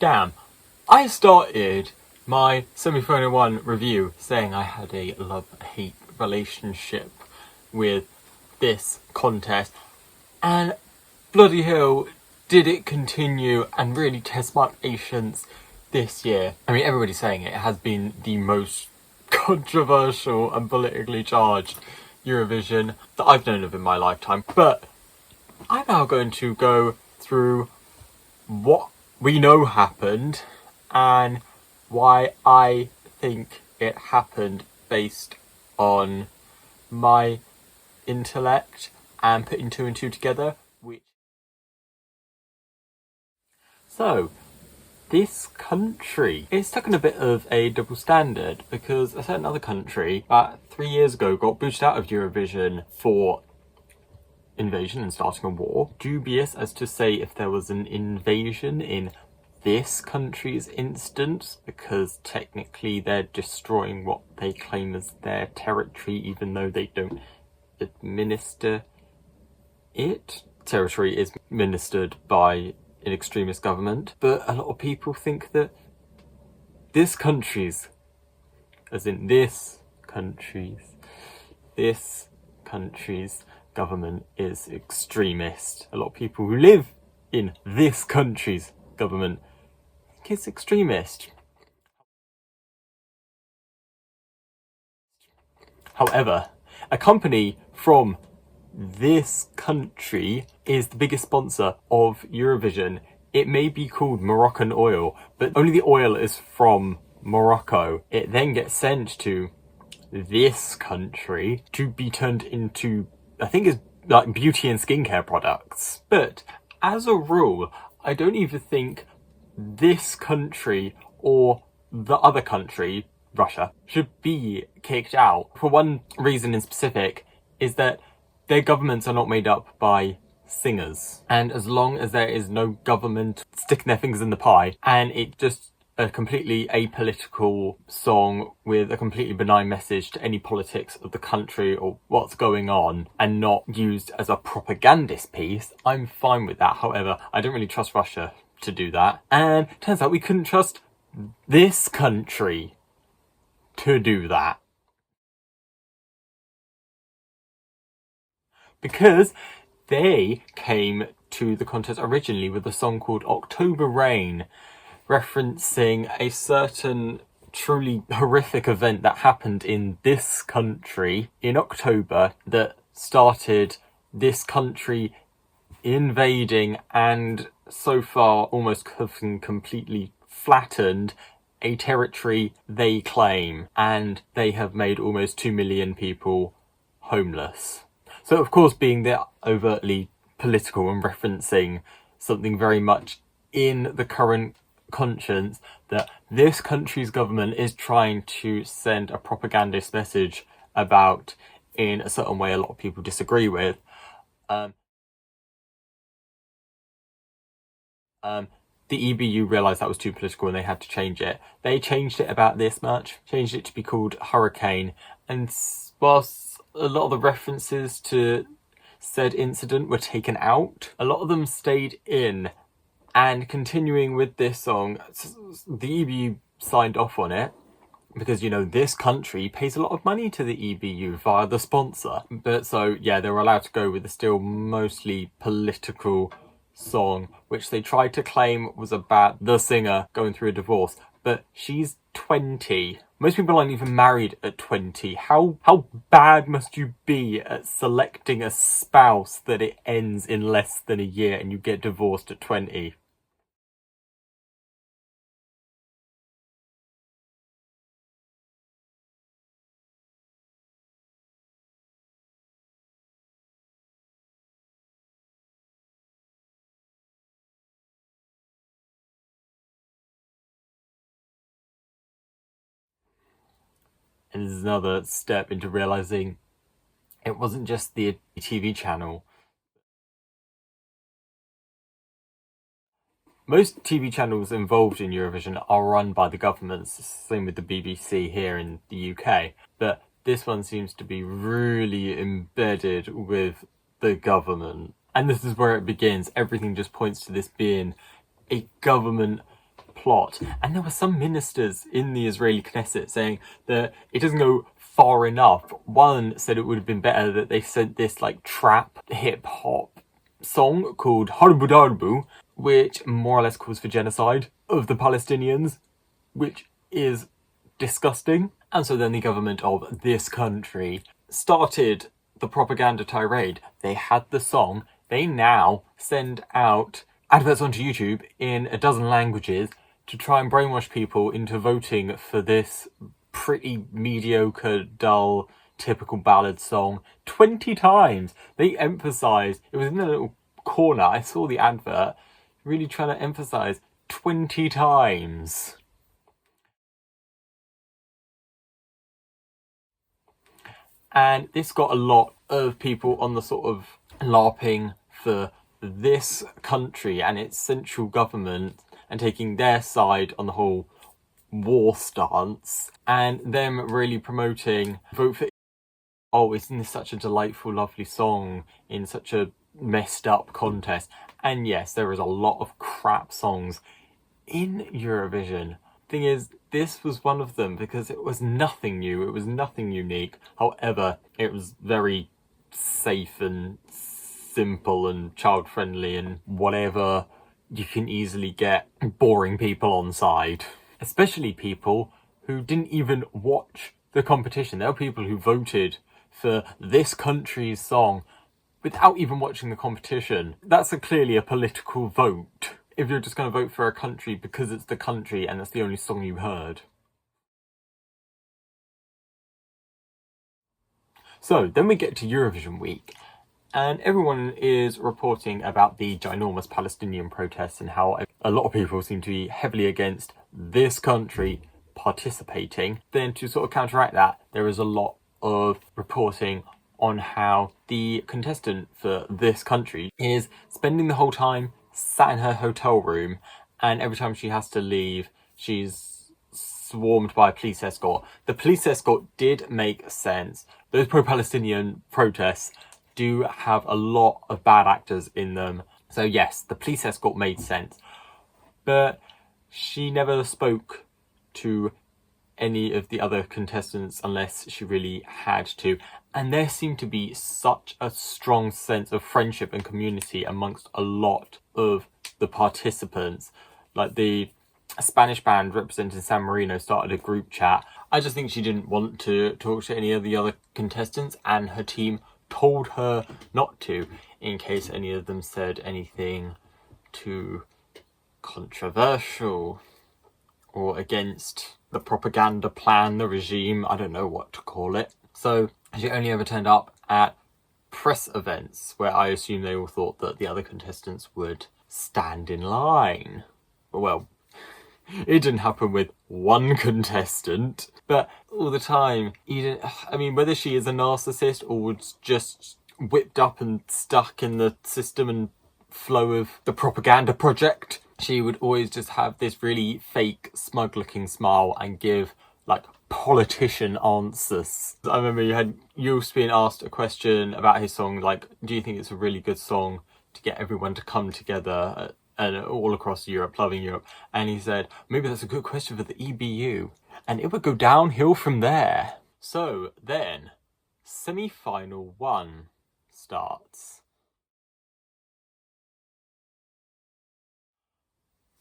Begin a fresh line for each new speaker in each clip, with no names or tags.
Damn, I started my semi-final one review saying I had a love-hate relationship with this contest, and bloody hell did it continue and really test my patience this year. I mean, everybody's saying it has been the most controversial and politically charged Eurovision that I've known of in my lifetime, but I'm now going to go through what we know happened and why I think it happened based on my intellect and putting two and two together. So, this country is stuck in a bit of a double standard because a certain other country about 3 years ago got booted out of Eurovision for invasion and starting a war. Dubious as to say if there was an invasion in this country's instance, because technically they're destroying what they claim as their territory even though they don't administer it. Territory is ministered by an extremist government, but a lot of people think that this country's government is extremist. A lot of people who live in this country's government think it's extremist. However, a company from this country is the biggest sponsor of Eurovision. It may be called Moroccan oil, but only the oil is from Morocco. It then gets sent to this country to be turned into, I think it's like beauty and skincare products. But as a rule, I don't even think this country or the other country, Russia, should be kicked out. For one reason in specific, is that their governments are not made up by singers. And as long as there is no government sticking their fingers in the pie, and it's just a completely apolitical song with a completely benign message to any politics of the country or what's going on, and not used as a propagandist piece, I'm fine with that. However, I don't really trust Russia to do that. And it turns out we couldn't trust this country to do that. Because they came to the contest originally with a song called October Rain, referencing a certain truly horrific event that happened in this country in October that started this country invading and so far almost having completely flattened a territory they claim, and they have made almost 2 million people homeless. So, of course, being they're overtly political and referencing something very much in the current conscience that this country's government is trying to send a propagandist message about in a certain way a lot of people disagree with. The EBU realised that was too political and they had to change it. They changed it about this much, changed it to be called Hurricane, and whilst a lot of the references to said incident were taken out, a lot of them stayed in. And continuing with this song, the EBU signed off on it because, you know, this country pays a lot of money to the EBU via the sponsor. But so, yeah, they were allowed to go with a still mostly political song, which they tried to claim was about the singer going through a divorce. But she's 20. Most people aren't even married at 20. How bad must you be at selecting a spouse that it ends in less than a year and you get divorced at 20? And this is another step into realising it wasn't just the TV channel. Most TV channels involved in Eurovision are run by the governments, same with the BBC here in the UK, but this one seems to be really embedded with the government. And this is where it begins. Everything just points to this being a government plot. And there were some ministers in the Israeli Knesset saying that it doesn't go far enough. One said it would have been better that they sent this like trap hip hop song called Harbu Darbu, which more or less calls for genocide of the Palestinians, which is disgusting. And so then the government of this country started the propaganda tirade. They had the song. They now send out adverts onto YouTube in a dozen languages to try and brainwash people into voting for this pretty mediocre, dull, typical ballad song 20 times. They emphasised, it was in a little corner, I saw the advert, really trying to emphasise 20 times. And this got a lot of people on the sort of LARPing for this country and its central government and taking their side on the whole war stance, and them really promoting vote for, oh, isn't this such a delightful, lovely song in such a messed up contest? And yes, there is a lot of crap songs in Eurovision. Thing is, this was one of them because it was nothing new, it was nothing unique. However, it was very safe and simple and child friendly and whatever. You can easily get boring people on side, especially people who didn't even watch the competition. There were people who voted for this country's song without even watching the competition. That's clearly a political vote if you're just going to vote for a country because it's the country and that's the only song you heard. So then we get to Eurovision week, and everyone is reporting about the ginormous Palestinian protests and how a lot of people seem to be heavily against this country participating. Then to sort of counteract that, there is a lot of reporting on how the contestant for this country is spending the whole time sat in her hotel room, and every time she has to leave, she's swarmed by a police escort. The police escort did make sense. Those pro-Palestinian protests do have a lot of bad actors in them. So yes, the police escort made sense. But she never spoke to any of the other contestants unless she really had to. And there seemed to be such a strong sense of friendship and community amongst a lot of the participants. Like the Spanish band representing San Marino started a group chat. I just think she didn't want to talk to any of the other contestants, and her team told her not to in case any of them said anything too controversial or against the propaganda plan, the regime, I don't know what to call it. So she only ever turned up at press events where I assume they all thought that the other contestants would stand in line. Well, it didn't happen with one contestant, but all the time, I mean, whether she is a narcissist or was just whipped up and stuck in the system and flow of the propaganda project, she would always just have this really fake, smug-looking smile and give, like, politician answers. I remember you had Joost being asked a question about his song, like, do you think it's a really good song to get everyone to come together and all across Europe, loving Europe? And he said, maybe that's a good question for the EBU. And it would go downhill from there. So then, semi-final 1 starts.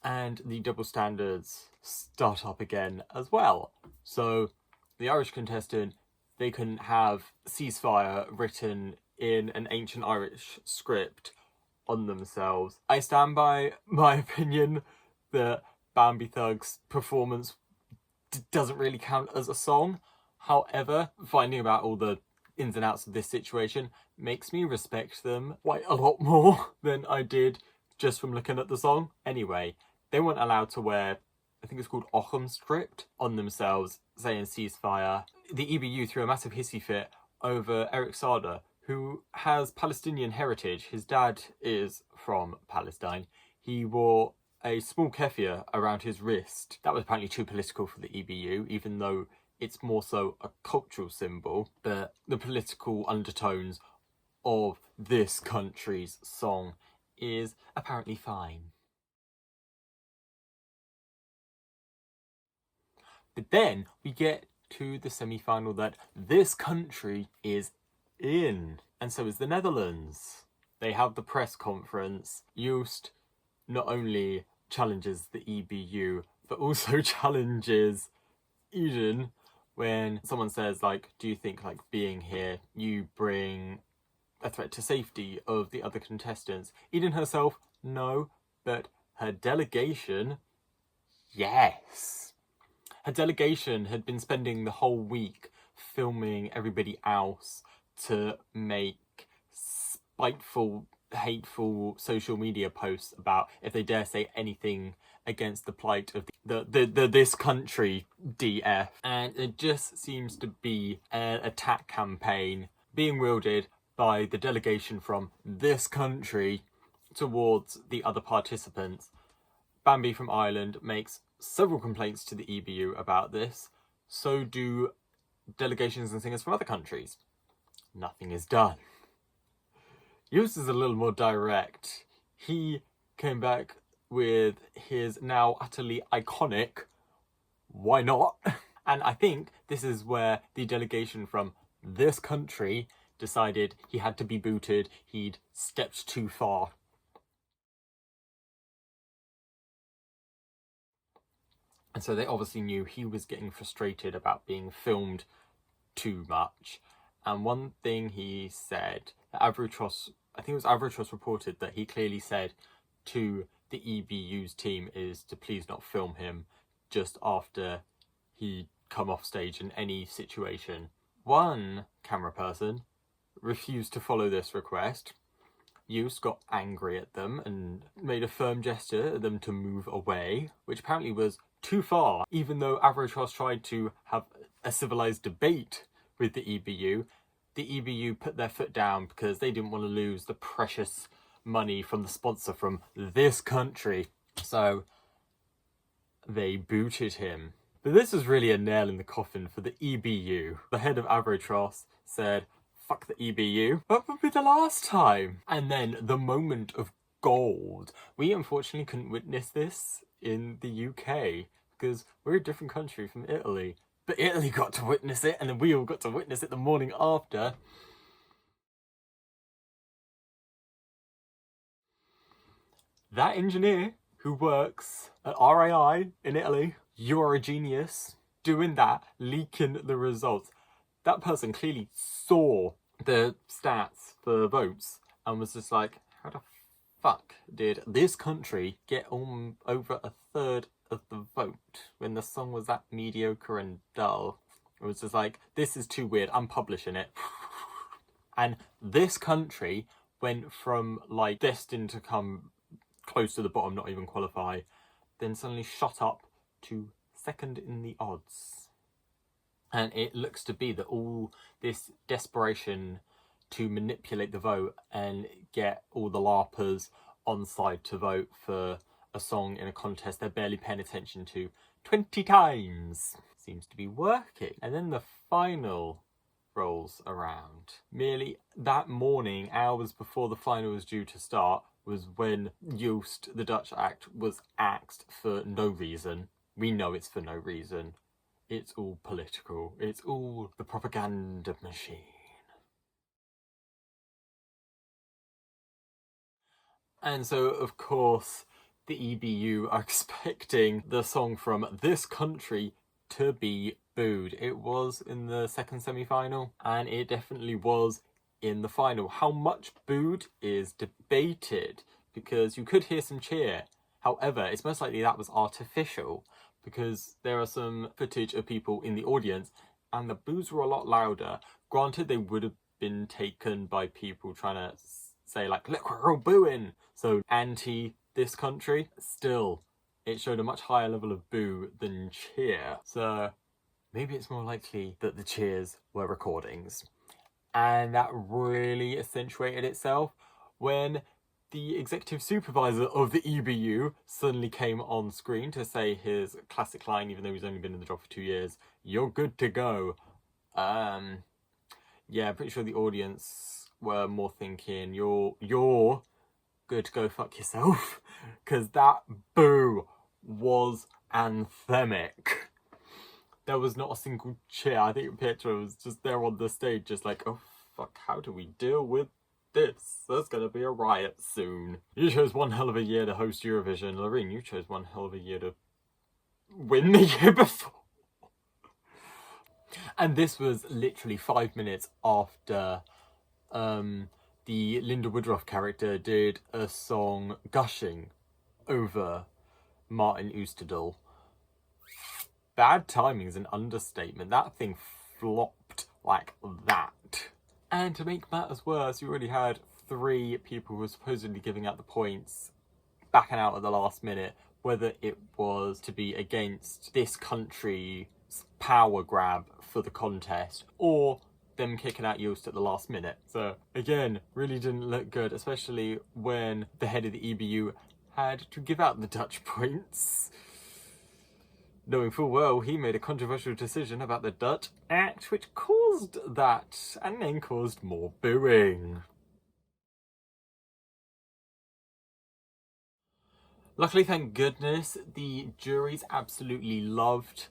And the double standards start up again as well. So the Irish contestant, they couldn't have ceasefire written in an ancient Irish script on themselves. I stand by my opinion that Bambi Thug's performance doesn't really count as a song. However, finding about all the ins and outs of this situation makes me respect them quite a lot more than I did just from looking at the song. Anyway, they weren't allowed to wear, I think it's called Ockham script, on themselves saying ceasefire. The EBU threw a massive hissy fit over Eric Sada, who has Palestinian heritage. His dad is from Palestine. He wore a small keffiyeh around his wrist. That was apparently too political for the EBU, even though it's more so a cultural symbol. But the political undertones of this country's song is apparently fine. But then we get to the semi-final that this country is in, and so is the Netherlands. They have the press conference. Joost not only challenges the EBU, but also challenges Eden when someone says, like, do you think, like, being here, you bring a threat to safety of the other contestants? Eden herself, no, but her delegation, yes. Her delegation had been spending the whole week filming everybody else to make spiteful, hateful social media posts about if they dare say anything against the plight of this country DF. And it just seems to be an attack campaign being wielded by the delegation from this country towards the other participants. Bambi from Ireland makes several complaints to the EBU about this. So do delegations and singers from other countries. Nothing is done. Joost is a little more direct. He came back with his now utterly iconic, why not? And I think this is where the delegation from this country decided he had to be booted. He'd stepped too far. And so they obviously knew he was getting frustrated about being filmed too much. And one thing he said, Avrotros, I think it was Avrotros reported that he clearly said to the EBU's team is to please not film him just after he'd come off stage in any situation. One camera person refused to follow this request. Joost got angry at them and made a firm gesture at them to move away, which apparently was too far, even though Avrotros tried to have a civilized debate with the EBU. The EBU put their foot down because they didn't want to lose the precious money from the sponsor from this country. So they booted him. But this was really a nail in the coffin for the EBU. The head of Avrotros said, fuck the EBU. What would be the last time? And then the moment of gold. We unfortunately couldn't witness this in the UK because we're a different country from Italy. But Italy got to witness it, and then we all got to witness it the morning after. That engineer who works at RAI in Italy, you are a genius, doing that, leaking the results. That person clearly saw the stats for votes and was just like, how the fuck did this country get over a third of the vote when the song was that mediocre and dull? It was just like, this is too weird, I'm publishing it. And this country went from like destined to come close to the bottom, not even qualify, then suddenly shot up to second in the odds. And it looks to be that all this desperation to manipulate the vote and get all the LARPers on side to vote for a song in a contest they're barely paying attention to 20 times seems to be working. And then the final rolls around. Merely that morning, hours before the final was due to start, was when Joost, the Dutch act, was axed for no reason. We know it's for no reason. It's all political. It's all the propaganda machine. And so, of course, the EBU are expecting the song from this country to be booed. It was in the second semi-final, and it definitely was in the final. How much booed is debated, because you could hear some cheer. However, it's most likely that was artificial, because there are some footage of people in the audience, and the boos were a lot louder. Granted, they would have been taken by people trying to say, like, look, we're all booing, so anti this country. Still, it showed a much higher level of boo than cheer. So maybe it's more likely that the cheers were recordings. And that really accentuated itself when the executive supervisor of the EBU suddenly came on screen to say his classic line, even though he's only been in the job for 2 years, "You're good to go." Yeah, I'm pretty sure the audience were more thinking, you're good to go fuck yourself, because that boo was anthemic. There was not a single cheer. I think Pietro was just there on the stage, just like, oh fuck, how do we deal with this? There's gonna be a riot soon. You chose one hell of a year to host Eurovision. Loreen, you chose one hell of a year to win the year before. And this was literally 5 minutes after the Linda Woodruff character did a song gushing over Martin Oosterdal. Bad timing is an understatement. That thing flopped like that. And to make matters worse, you already had 3 people who were supposedly giving out the points backing out at the last minute, whether it was to be against this country's power grab for the contest or them kicking out Joost at the last minute. So again, really didn't look good, especially when the head of the EBU had to give out the Dutch points, knowing full well he made a controversial decision about the Dutch Act, which caused that, and then caused more booing. Luckily, thank goodness, the juries absolutely loved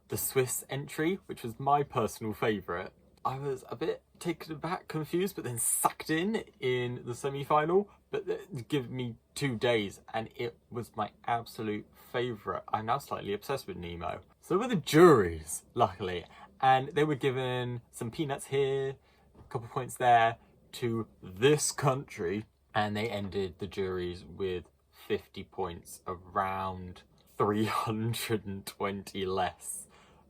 the Swiss entry, which was my personal favourite. I was a bit taken aback, confused, but then sucked in the semi-final. But give me 2 days and it was my absolute favourite. I'm now slightly obsessed with Nemo. So were the juries, luckily. And they were given some peanuts here, a couple points there, to this country. And they ended the juries with 50 points, around 320 less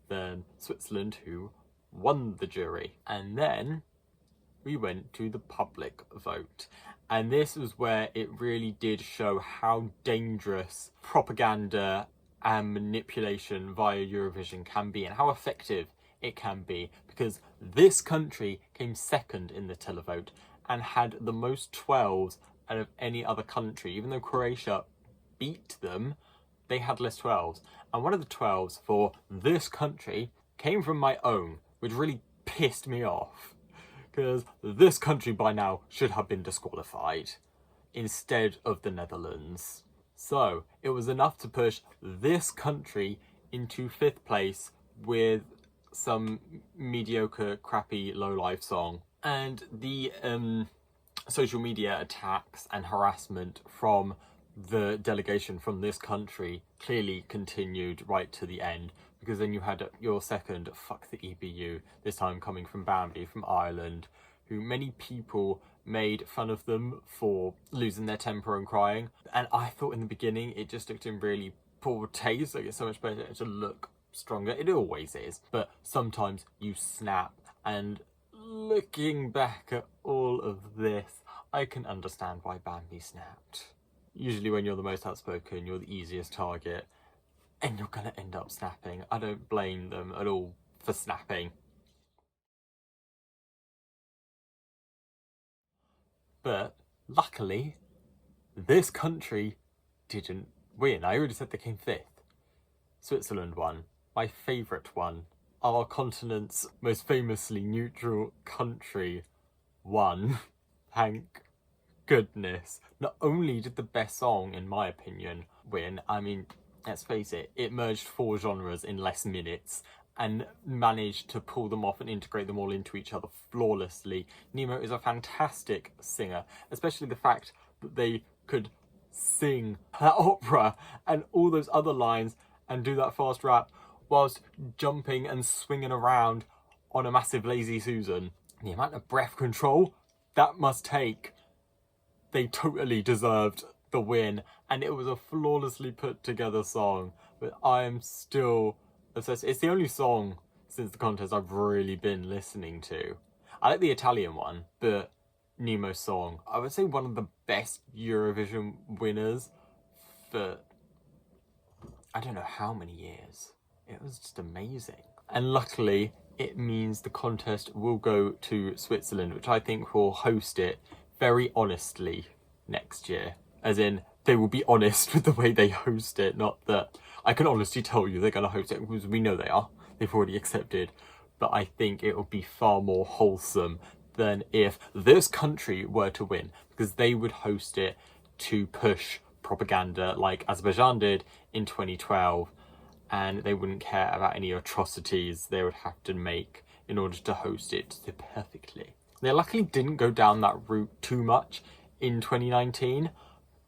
than Switzerland, who won the jury. And then we went to the public vote. And this was where it really did show how dangerous propaganda and manipulation via Eurovision can be and how effective it can be, because this country came second in the televote and had the most 12s out of any other country. Even though Croatia beat them, they had less 12s. And one of the 12s for this country came from my own, which really pissed me off, because this country by now should have been disqualified instead of the Netherlands. So it was enough to push this country into 5th place with some mediocre, crappy, low-life song. And the social media attacks and harassment from the delegation from this country clearly continued right to the end, because then you had your second fuck the EBU, this time coming from Bambi from Ireland, who many people made fun of them for losing their temper and crying. And I thought in the beginning it just looked in really poor taste, like it's so much better to look stronger. It always is, but sometimes you snap. And looking back at all of this, I can understand why Bambi snapped. Usually when you're the most outspoken, you're the easiest target, and you're gonna end up snapping. I don't blame them at all for snapping. But luckily, this country didn't win. I already said they came 5th. Switzerland won. My favourite one. Our continent's most famously neutral country won. Thank goodness. Not only did the best song, in my opinion, win, I mean, let's face it, it merged 4 genres in less minutes and managed to pull them off and integrate them all into each other flawlessly. Nemo is a fantastic singer, especially the fact that they could sing that opera and all those other lines and do that fast rap whilst jumping and swinging around on a massive Lazy Susan. The amount of breath control that must take, they totally deserved the win, and it was a flawlessly put together song. But I am still obsessed. It's the only song since the contest I've really been listening to. I like the Italian one, but Nemo's song, I would say one of the best Eurovision winners for I don't know how many years. It was just amazing. And luckily, it means the contest will go to Switzerland, which I think will host it very honestly next year. As in, they will be honest with the way they host it, not that I can honestly tell you they're going to host it, because we know they are. They've already accepted. But I think it will be far more wholesome than if this country were to win, because they would host it to push propaganda like Azerbaijan did in 2012. and they wouldn't care about any atrocities they would have to make in order to host it so perfectly. They luckily didn't go down that route too much in 2019,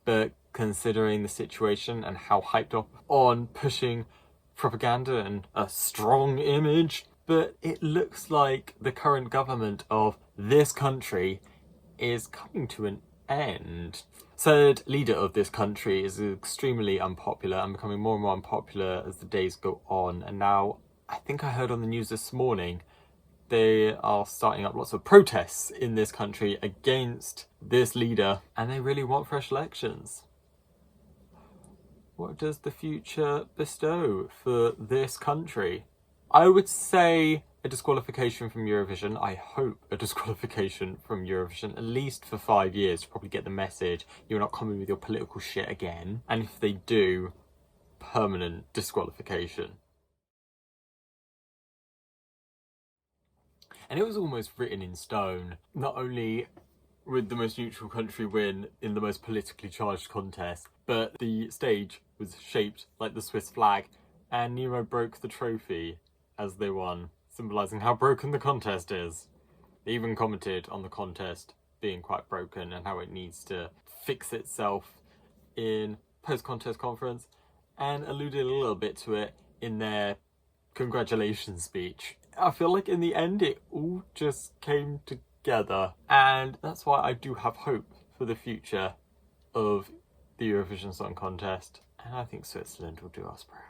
but considering the situation and how hyped up on pushing propaganda and a strong image, but it looks like the current government of this country is coming to an end. Third leader of this country is extremely unpopular and becoming more and more unpopular as the days go on, and now I think I heard on the news this morning they are starting up lots of protests in this country against this leader, and they really want fresh elections. What does the future bestow for this country? I would say a disqualification from Eurovision. I hope a disqualification from Eurovision, at least for 5 years, to probably get the message you're not coming with your political shit again. And if they do, permanent disqualification. And it was almost written in stone. Not only would the most neutral country win in the most politically charged contest, but the stage was shaped like the Swiss flag, and Nemo broke the trophy as they won, symbolising how broken the contest is. They even commented on the contest being quite broken and how it needs to fix itself in post-contest conference, and alluded a little bit to it in their congratulations speech. I feel like in the end it all just came together, and that's why I do have hope for the future of the Eurovision Song Contest, and I think Switzerland will do us proud.